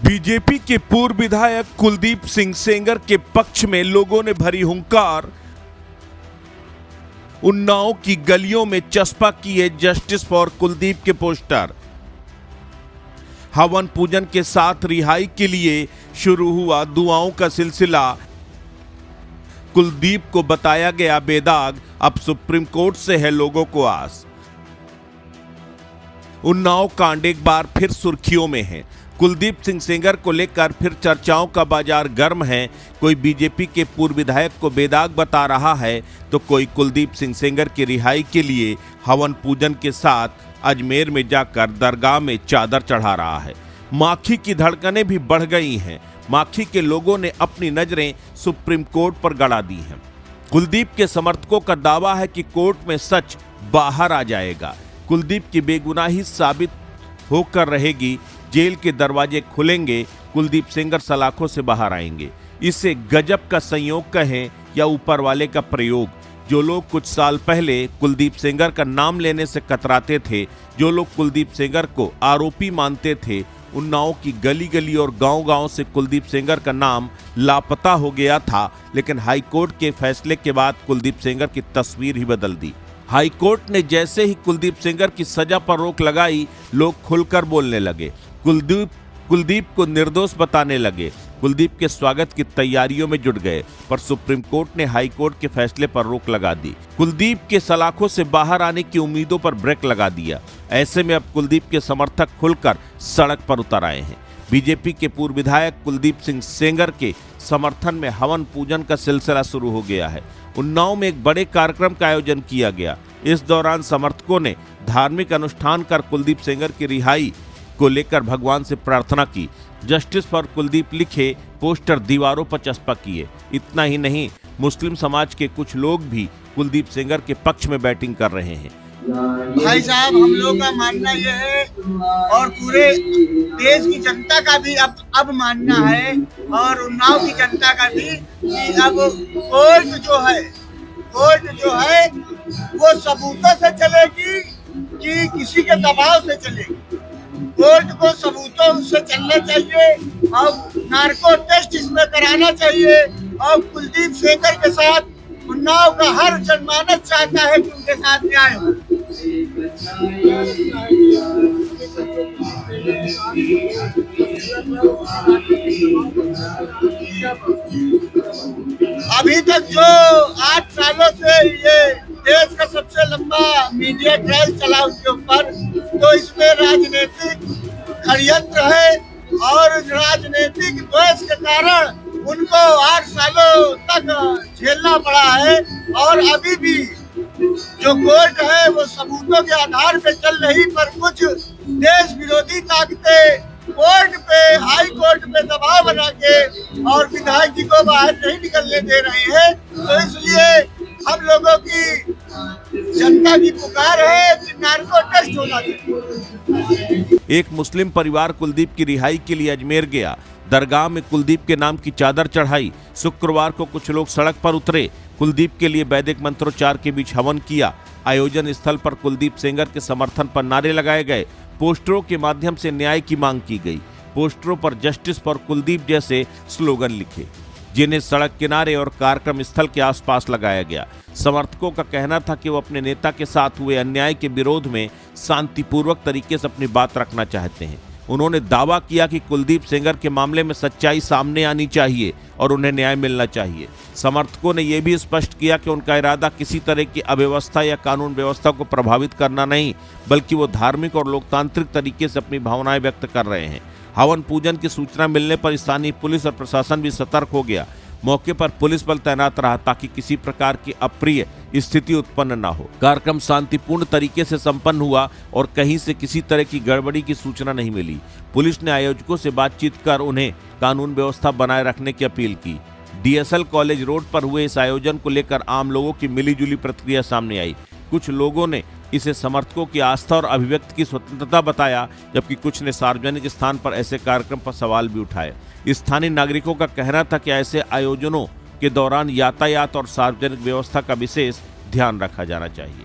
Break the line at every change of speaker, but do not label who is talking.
BJP के पूर्व विधायक कुलदीप सिंह सेंगर के पक्ष में लोगों ने भरी हुंकार। उन्नाव की गलियों में चस्पा किए जस्टिस फॉर कुलदीप के पोस्टर। हवन पूजन के साथ रिहाई के लिए शुरू हुआ दुआओं का सिलसिला। कुलदीप को बताया गया बेदाग, अब सुप्रीम कोर्ट से है लोगों को आस। उन्नाव कांड एक बार फिर सुर्खियों में है। कुलदीप सिंह सेंगर को लेकर फिर चर्चाओं का बाजार गर्म है। कोई बीजेपी के पूर्व विधायक को बेदाग बता रहा है तो कोई कुलदीप सिंह सेंगर की रिहाई के लिए हवन पूजन के साथ अजमेर में जाकर दरगाह में चादर चढ़ा रहा है। माखी की धड़कनें भी बढ़ गई हैं। माखी के लोगों ने अपनी नजरें सुप्रीम कोर्ट पर गड़ा दी हैं। कुलदीप के समर्थकों का दावा है कि कोर्ट में सच बाहर आ जाएगा। कुलदीप की बेगुनाही साबित होकर रहेगी। जेल के दरवाजे खुलेंगे, कुलदीप सेंगर सलाखों से बाहर आएंगे। इसे गजब का संयोग कहें या ऊपर वाले का प्रयोग। जो लोग कुछ साल पहले कुलदीप सेंगर का नाम लेने से कतराते थे, जो लोग कुलदीप सेंगर को आरोपी मानते थे, उन्नाव की गली गली और गांव-गांव से कुलदीप सेंगर का नाम लापता हो गया था। लेकिन हाईकोर्ट के फैसले के बाद कुलदीप सेंगर की तस्वीर ही बदल दी। हाईकोर्ट ने जैसे ही कुलदीप सेंगर की सजा पर रोक लगाई, लोग खुलकर बोलने लगे। कुलदीप को निर्दोष बताने लगे। कुलदीप के स्वागत की तैयारियों में जुट गए, पर सुप्रीम कोर्ट ने हाई कोर्ट के फैसले पर रोक लगा दी। कुलदीप के सलाखों से बाहर आने की उम्मीदों पर ब्रेक लगा दिया। ऐसे में अब कुलदीप के समर्थक खुलकर सड़क पर उतर आए हैं। बीजेपी के पूर्व विधायक कुलदीप सिंह सेंगर के समर्थन में हवन पूजन का सिलसिला शुरू हो गया है। उन्नाव में एक बड़े कार्यक्रम का आयोजन किया गया। इस दौरान समर्थकों ने धार्मिक अनुष्ठान कर कुलदीप सेंगर की रिहाई को लेकर भगवान से प्रार्थना की। जस्टिस फॉर कुलदीप लिखे पोस्टर दीवारों पर चस्पा किए। इतना ही नहीं, मुस्लिम समाज के कुछ लोग भी कुलदीप सेंगर के पक्ष में बैटिंग कर रहे हैं।
भाई साहब, हम लोग का मानना यह है और पूरे देश की जनता का भी अब मानना है और उन्नाव की जनता का भी कि अब कोर्ट जो है वो सबूतों से चलेगी कि किसी के दबाव से चलेगी। कोर्ट को सबूतों से चलना चाहिए और नार्को टेस्ट इसमें कराना चाहिए। और कुलदीप सेंगर के साथ उन्नाव का हर जनमानस चाहता है कि उनके साथ न्याय हो। अभी तक जो 8 सालों से ये देश का सबसे लंबा मीडिया ट्रायल चला उनके ऊपर, तो इसमें राजनीतिक षड्यंत्र है और राजनीतिक द्वेष के कारण उनको 8 सालों तक झेलना पड़ा है। और अभी भी जो कोर्ट है वो सबूतों के आधार पे चल रही, पर कुछ देश विरोधी ताकतें कोर्ट पे, हाई कोर्ट पे दबाव बना के और विधायक जी को बाहर नहीं निकलने दे रहे हैं। तो इसलिए हम लोगों की जनता की पुकार है कि नार्को टेस्ट होना चाहिए।
एक मुस्लिम परिवार कुलदीप की रिहाई के लिए अजमेर गया। दरगाह में कुलदीप के नाम की चादर चढ़ाई। शुक्रवार को कुछ लोग सड़क पर उतरे। कुलदीप के लिए वैदिक मंत्रोच्चार के बीच हवन किया। आयोजन स्थल पर कुलदीप सेंगर के समर्थन पर नारे लगाए गए। पोस्टरों के माध्यम से न्याय की मांग की गई। पोस्टरों पर जस्टिस फॉर कुलदीप जैसे स्लोगन लिखे, जिन्हें सड़क किनारे और कार्यक्रम स्थल के आसपास लगाया गया। समर्थकों का कहना था कि वो अपने नेता के साथ हुए अन्याय के विरोध में शांतिपूर्वक तरीके से अपनी बात रखना चाहते हैं। उन्होंने दावा किया कि कुलदीप सेंगर के मामले में सच्चाई सामने आनी चाहिए और उन्हें न्याय मिलना चाहिए। समर्थकों ने यह भी स्पष्ट किया कि उनका इरादा किसी तरह की अव्यवस्था या कानून व्यवस्था को प्रभावित करना नहीं, बल्कि वो धार्मिक और लोकतांत्रिक तरीके से अपनी भावनाएं व्यक्त कर रहे हैं। हवन पूजन की सूचना मिलने पर स्थानीय पुलिस और प्रशासन भी सतर्क हो गया। मौके पर पुलिस बल तैनात रहा ताकि किसी प्रकार की अप्रिय स्थिति उत्पन्न न हो। कार्यक्रम शांतिपूर्ण तरीके से संपन्न हुआ और कहीं से किसी तरह की गड़बड़ी की सूचना नहीं मिली। पुलिस ने आयोजकों से बातचीत कर उन्हें कानून व्यवस्था बनाए रखने की अपील की। DSL कॉलेज रोड पर हुए इस आयोजन को लेकर आम लोगों की मिलीजुली प्रतिक्रिया सामने आई। कुछ लोगों ने इसे समर्थकों की आस्था और अभिव्यक्ति की स्वतंत्रता बताया, जबकि कुछ ने सार्वजनिक स्थान पर ऐसे कार्यक्रम पर सवाल भी उठाए। स्थानीय नागरिकों का कहना था कि ऐसे आयोजनों के दौरान यातायात और सार्वजनिक व्यवस्था का विशेष ध्यान रखा जाना चाहिए।